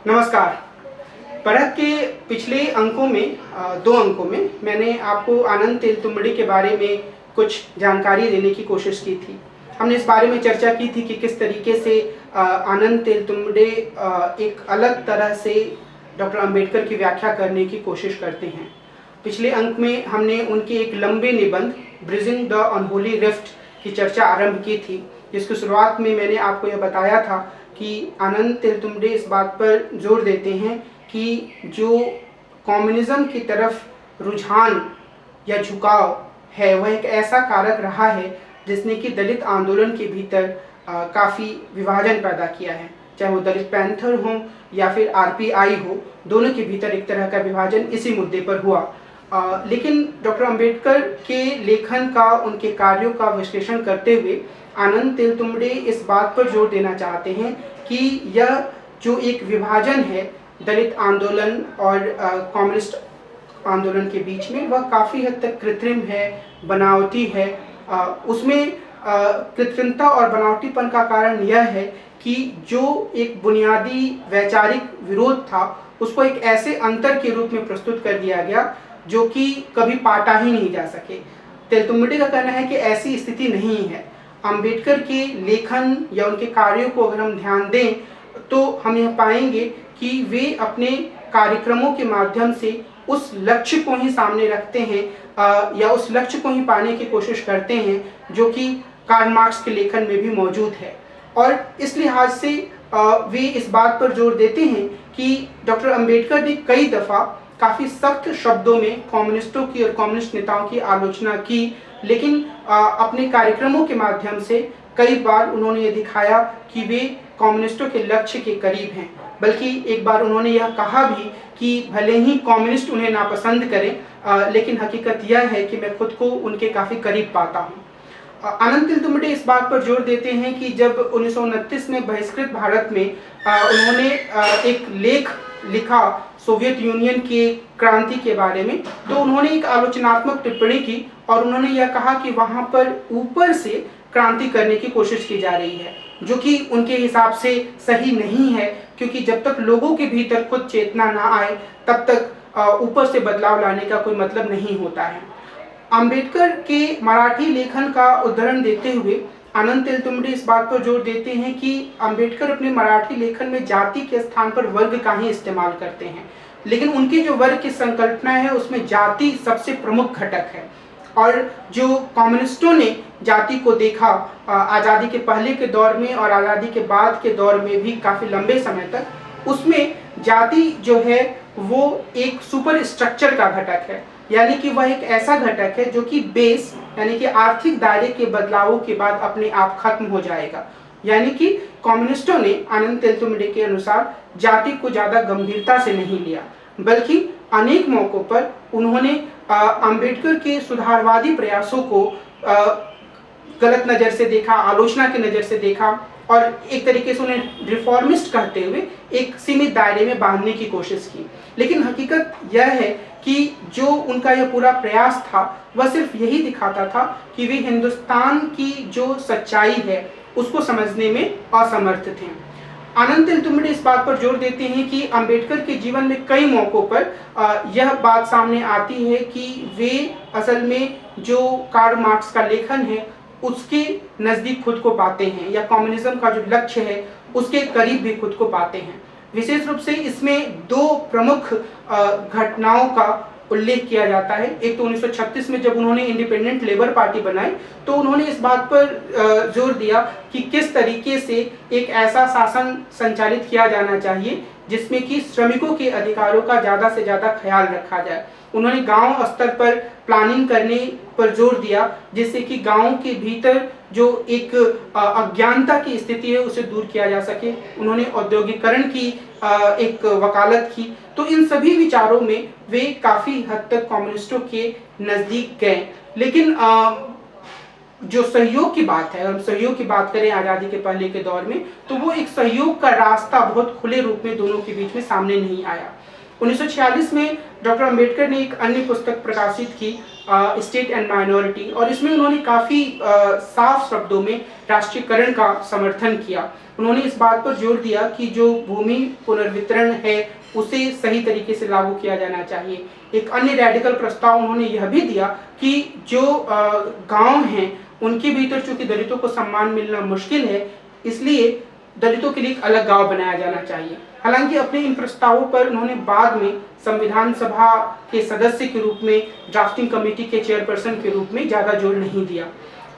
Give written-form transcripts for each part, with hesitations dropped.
नमस्कार। परख के पिछले अंकों में 2 अंकों में मैंने आपको आनंद तेलतुंबड़े के बारे में कुछ जानकारी देने की कोशिश की थी। हमने इस बारे में चर्चा की थी कि किस तरीके से आनंद तेलतुंबड़े एक अलग तरह से डॉक्टर अंबेडकर की व्याख्या करने की कोशिश करते हैं। पिछले अंक में हमने उनके एक लंबे निबंध ब्रिजिंग द अनहोली रिफ्ट की चर्चा आरंभ की थी, जिसकी शुरुआत में मैंने आपको यह बताया था कि आनंद तेलतुंबड़े इस बात पर जोर देते हैं कि जो कम्युनिज्म की तरफ रुझान या झुकाव है वह एक ऐसा कारक रहा है जिसने कि दलित आंदोलन के भीतर काफ़ी विभाजन पैदा किया है। चाहे वो दलित पैंथर हो या फिर आरपीआई हो, दोनों के भीतर एक तरह का विभाजन इसी मुद्दे पर हुआ। लेकिन डॉक्टर अंबेडकर के लेखन का, उनके कार्यों का विश्लेषण करते हुए आनंद तेलतुंबड़े इस बात पर जोर देना चाहते हैं कि यह जो एक विभाजन है दलित आंदोलन और कम्युनिस्ट आंदोलन के बीच में, वह काफ़ी हद तक कृत्रिम है, बनावटी है। उसमें कृत्रिमता और बनावटीपन का कारण यह है कि जो एक बुनियादी वैचारिक विरोध था उसको एक ऐसे अंतर के रूप में प्रस्तुत कर दिया गया जो कि कभी पाटा ही नहीं जा सके। तेलतुंबड़े का कहना है कि ऐसी स्थिति नहीं है। अंबेडकर के लेखन या उनके कार्यों को अगर हम ध्यान दें तो हम यह पाएंगे कि वे अपने कार्यक्रमों के माध्यम से उस लक्ष्य को ही सामने रखते हैं या उस लक्ष्य को ही पाने की कोशिश करते हैं जो कि कार्ल मार्क्स के लेखन में भी मौजूद है। और इस लिहाज से वे इस बात पर जोर देते हैं कि डॉक्टर अंबेडकर ने कई दफ़ा काफ़ी सख्त शब्दों में कम्युनिस्टों की और कम्युनिस्ट नेताओं की आलोचना की, लेकिन अपने कार्यक्रमों के माध्यम से कई बार उन्होंने ये दिखाया कि वे कम्युनिस्टों के लक्ष्य के करीब हैं। बल्कि एक बार उन्होंने यह कहा भी कि भले ही कम्युनिस्ट उन्हें नापसंद करें, लेकिन हकीकत यह है कि मैं खुद को उनके काफ़ी करीब पाता हूँ। आनंद तेलतुंबड़े इस बात पर जोर देते हैं कि जब 1929 में बहिष्कृत भारत में उन्होंने एक लेख लिखा सोवियत यूनियन के क्रांति के बारे में, तो उन्होंने एक आलोचनात्मक टिप्पणी की और उन्होंने यह कहा कि वहाँ पर ऊपर से क्रांति करने की कोशिश की जा रही है, जो कि उनके हिसाब से सही नहीं है, क्योंकि जब तक लोगों के भीतर खुद चेतना ना आए तब तक ऊपर से बदलाव लाने का कोई मतलब नहीं होता है। अंबेडकर के मराठी लेखन का उदाहरण देते हुए आनंद तेलतुंबड़े इस बात पर जोर देते हैं कि अंबेडकर अपने मराठी लेखन में जाति के स्थान पर वर्ग का ही इस्तेमाल करते हैं, लेकिन उनकी जो वर्ग की संकल्पना है उसमें जाति सबसे प्रमुख घटक है। और जो कम्युनिस्टों ने जाति को देखा आज़ादी के पहले के दौर में और आज़ादी के बाद के दौर में भी काफ़ी लंबे समय तक, उसमें जाति जो है वो एक सुपर स्ट्रक्चर का घटक है, यानी कि वह एक ऐसा घटक है जो कि बेस यानी कि आर्थिक दायरे के बदलावों के बाद अपने आप खत्म हो जाएगा। यानी कि कम्युनिस्टों ने आनंद तेलतुंबड़े के अनुसार जाति को ज़्यादा गंभीरता से नहीं लिया, बल्कि अनेक मौक़ों पर उन्होंने अंबेडकर के सुधारवादी प्रयासों को गलत नज़र से देखा, आलोचना की नज़र से देखा और एक तरीके से उन्हें रिफॉर्मिस्ट कहते हुए एक सीमित दायरे में बांधने की कोशिश की। लेकिन हकीकत यह है कि जो उनका यह पूरा प्रयास था वह सिर्फ यही दिखाता था कि वे हिंदुस्तान की जो सच्चाई है उसको समझने में असमर्थ थे। आनंद तेलतुंबड़े इस बात पर जोर देते हैं कि अंबेडकर के जीवन में कई मौक़ों पर यह बात सामने आती है कि वे असल में जो कार्ल मार्क्स का लेखन है उसके नज़दीक खुद को पाते हैं या कम्युनिज्म का जो लक्ष्य है उसके करीब भी खुद को पाते हैं। विशेष रूप से इसमें 2 प्रमुख घटनाओं का उल्लेख किया जाता है। एक तो 1936 में जब उन्होंने इंडिपेंडेंट लेबर पार्टी बनाई तो उन्होंने इस बात पर जोर दिया कि किस तरीके से एक ऐसा शासन संचालित किया जाना चाहिए जिसमें कि श्रमिकों के अधिकारों का ज़्यादा से ज़्यादा ख्याल रखा जाए। उन्होंने गांव स्तर पर प्लानिंग करने पर जोर दिया जिससे कि गांवों के भीतर जो एक अज्ञानता की स्थिति है उसे दूर किया जा सके। उन्होंने औद्योगिकरण की एक वकालत की। तो इन सभी विचारों में वे काफ़ी हद तक कम्युनिस्टों के नज़दीक गए। लेकिन जो सहयोग की बात है, हम सहयोग की बात करें आज़ादी के पहले के दौर में, तो वो एक सहयोग का रास्ता बहुत खुले रूप में दोनों के बीच में सामने नहीं आया। 1946 में डॉक्टर अंबेडकर ने एक अन्य पुस्तक प्रकाशित की स्टेट एंड माइनॉरिटी, और इसमें उन्होंने काफ़ी साफ शब्दों में राष्ट्रीयकरण का समर्थन किया। उन्होंने इस बात पर जोर दिया कि जो भूमि पुनर्वितरण है उसे सही तरीके से लागू किया जाना चाहिए। एक अन्य रेडिकल प्रस्ताव उन्होंने यह भी दिया कि जो गांव हैं उनके भीतर चूंकि दलितों को सम्मान मिलना मुश्किल है, इसलिए दलितों के लिए एक अलग गांव बनाया जाना चाहिए। हालांकि अपने इन प्रस्तावों पर उन्होंने बाद में संविधान सभा के सदस्य के रूप में, ड्राफ्टिंग कमेटी के चेयरपर्सन के रूप में ज़्यादा जोर नहीं दिया।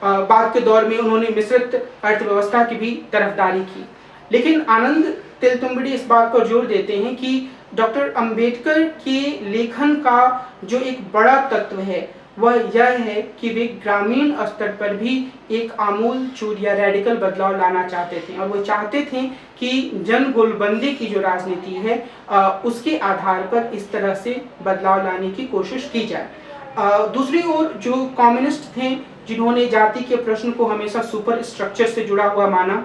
बाद के दौर में उन्होंने मिश्रित अर्थव्यवस्था की भी तरफदारी की। लेकिन आनंद तेलतुंबड़े इस बात पर जोर देते हैं कि डॉक्टर अंबेडकर के लेखन का जो एक बड़ा तत्व है वह यह है कि वे ग्रामीण स्तर पर भी एक आमूल चूल या रेडिकल बदलाव लाना चाहते थे, और वो चाहते थे कि जन गोलबंदी की जो राजनीति है उसके आधार पर इस तरह से बदलाव लाने की कोशिश की जाए। दूसरी ओर जो कम्युनिस्ट थे जिन्होंने जाति के प्रश्न को हमेशा सुपर स्ट्रक्चर से जुड़ा हुआ माना,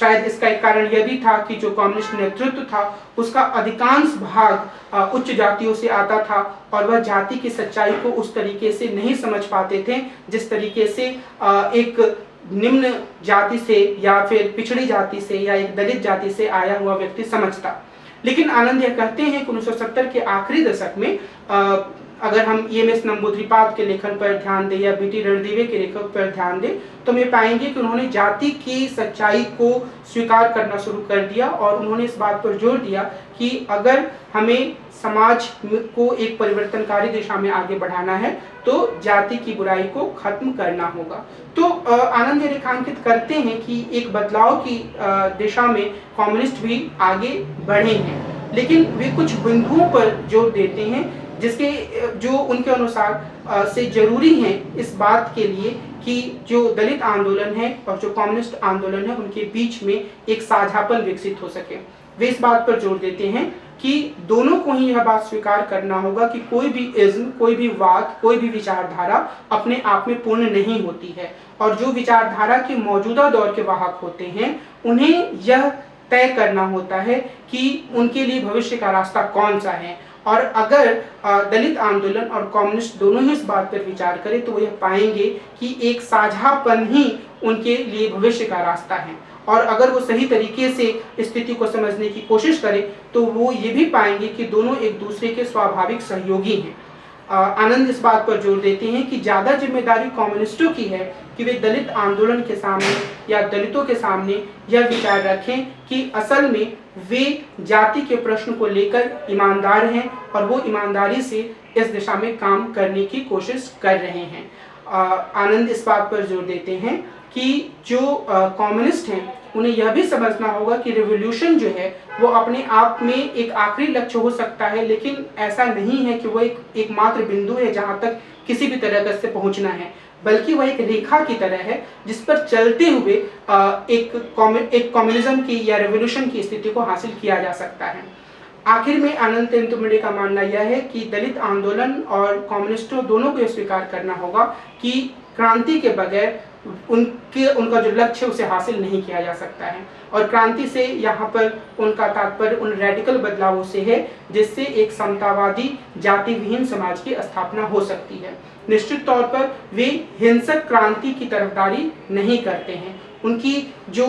शायद इसका एक कारण यह भी था कि जो कम्युनिस्ट नेतृत्व था उसका अधिकांश भाग उच्च जातियों से आता था और वह जाति की सच्चाई को उस तरीके से नहीं समझ पाते थे जिस तरीके से एक निम्न जाति से या फिर पिछड़ी जाति से या एक दलित जाति से आया हुआ व्यक्ति समझता। लेकिन आनंद यह कहते हैं कि 1970 के आखिरी दशक में अगर हम EMS नंबूद्रिपाद के लेखन पर ध्यान दें या BT रणदिवे के लेखन पर ध्यान दें तो हम ये पाएंगे कि उन्होंने जाति की सच्चाई को स्वीकार करना शुरू कर दिया और उन्होंने इस बात पर जोर दिया कि अगर हमें समाज को एक परिवर्तनकारी दिशा में आगे बढ़ाना है तो जाति की बुराई को खत्म करना होगा। तो आनंद ये रेखांकित करते हैं कि एक बदलाव की दिशा में कम्युनिस्ट भी आगे बढ़े हैं, लेकिन वे कुछ बिंदुओं पर जोर देते हैं जिसके जो उनके अनुसार से जरूरी है इस बात के लिए कि जो दलित आंदोलन है और जो कम्युनिस्ट आंदोलन है उनके बीच में एक साझापन विकसित हो सके। वे इस बात पर जोर देते हैं कि दोनों को ही यह बात स्वीकार करना होगा कि कोई भी इज्म, कोई भी वाद, कोई भी विचारधारा अपने आप में पूर्ण नहीं होती है और जो विचारधारा के मौजूदा दौर के वाहक होते हैं उन्हें यह तय करना होता है कि उनके लिए भविष्य का रास्ता कौन सा है। और अगर दलित आंदोलन और कम्युनिस्ट दोनों ही इस बात पर विचार करें तो वो यह पाएंगे कि एक साझापन ही उनके लिए भविष्य का रास्ता है, और अगर वो सही तरीके से स्थिति को समझने की कोशिश करें तो वो ये भी पाएंगे कि दोनों एक दूसरे के स्वाभाविक सहयोगी हैं। आनंद इस बात पर जोर देते हैं कि ज़्यादा जिम्मेदारी कम्युनिस्टों की है कि वे दलित आंदोलन के सामने या दलितों के सामने यह विचार रखें कि असल में वे जाति के प्रश्न को लेकर ईमानदार हैं और वो ईमानदारी से इस दिशा में काम करने की कोशिश कर रहे हैं। आनंद इस बात पर जोर देते हैं कि जो कम्युनिस्ट हैं उन्हें यह भी समझना होगा कि रिवॉल्यूशन जो है वो अपने आप में एक आखिरी लक्ष्य हो सकता है, लेकिन ऐसा नहीं है कि वो एकमात्र बिंदु है जहाँ तक किसी भी तरह से पहुँचना है, बल्कि वह एक रेखा की तरह है जिस पर चलते हुए एक कम्युनिज्म की या रिवॉल्यूशन की स्थिति को हासिल किया जा सकता है। आखिर में आनंद तेलतुंबड़े का मानना यह है कि दलित आंदोलन और कम्युनिस्टों दोनों को यह स्वीकार करना होगा कि क्रांति के बगैर उनका जो लक्ष्य उसे हासिल नहीं किया जा सकता है, और क्रांति से यहाँ पर उनका तात्पर्य उन रेडिकल बदलावों से है जिससे एक समतावादी जाति विहीन समाज की स्थापना हो सकती है। निश्चित तौर पर वे हिंसक क्रांति की तरफदारी नहीं करते हैं। उनकी जो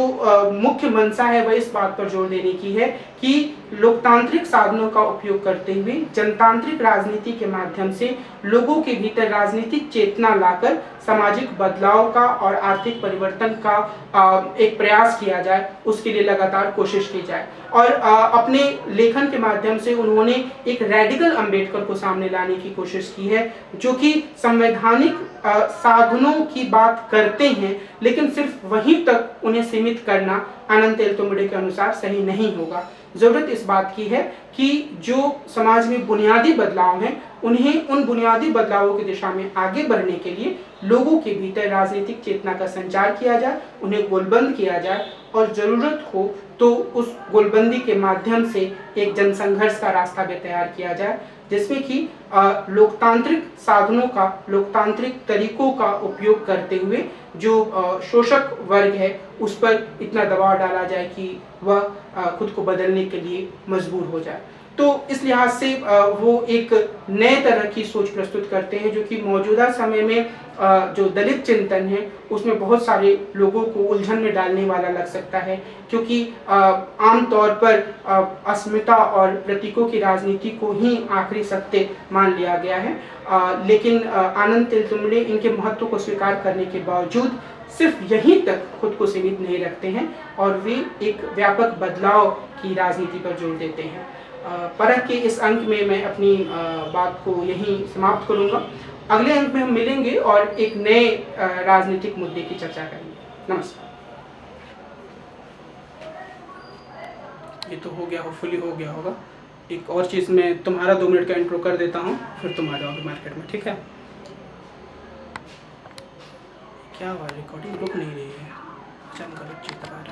मुख्य मंशा है वह इस बात पर जोर देने की है कि लोकतांत्रिक साधनों का उपयोग करते हुए जनतांत्रिक राजनीति के माध्यम से लोगों के भीतर राजनीतिक चेतना लाकर सामाजिक बदलाव का और आर्थिक परिवर्तन का एक प्रयास किया जाए, उसके लिए लगातार कोशिश की जाए। और अपने लेखन के माध्यम से उन्होंने एक रेडिकल अंबेडकर को सामने लाने की कोशिश की है जो कि संवैधानिक साधनों की बात करते हैं, लेकिन सिर्फ वहीं तक उन्हें सीमित करना आनंद तेलतुंबड़े के अनुसार सही नहीं होगा। जरूरत इस बात की है कि जो समाज में बुनियादी बदलाव हैं उन्हें उन बुनियादी बदलावों की दिशा में आगे बढ़ने के लिए लोगों के भीतर राजनीतिक चेतना का संचार किया जाए, उन्हें गोलबंद किया जाए और जरूरत हो तो उस गोलबंदी के माध्यम से एक जनसंघर्ष का रास्ता भी तैयार किया जाए जिसमें कि लोकतांत्रिक साधनों का, लोकतांत्रिक तरीकों का उपयोग करते हुए जो शोषक वर्ग है उस पर इतना दबाव डाला जाए कि वह खुद को बदलने के लिए मजबूर हो जाए। तो इस लिहाज से वो एक नए तरह की सोच प्रस्तुत करते हैं जो कि मौजूदा समय में जो दलित चिंतन है उसमें बहुत सारे लोगों को उलझन में डालने वाला लग सकता है, क्योंकि आम तौर पर अस्मिता और प्रतीकों की राजनीति को ही आखिरी सत्य मान लिया गया है। लेकिन आनंद तेलतुंबड़े इनके महत्व को स्वीकार करने के बावजूद सिर्फ यहीं तक खुद को सीमित नहीं रखते हैं और वे एक व्यापक बदलाव की राजनीति पर जोर देते हैं। परख के इस अंक में मैं अपनी बात को यहीं समाप्त करूंगा। अगले अंक में हम मिलेंगे और एक नए राजनीतिक मुद्दे की चर्चा करेंगे। नमस्कार। ये तो हो गया, होपफुली हो गया होगा। एक और चीज़ मैं तुम्हारा 2 मिनट का इंट्रो कर देता हूँ, फिर तुम आ जाओगे मार्केट में, ठीक है? क्या हुआ, रिकॉर्डिंग रुक नहीं रही है? चल करो, चेक करा रहा है।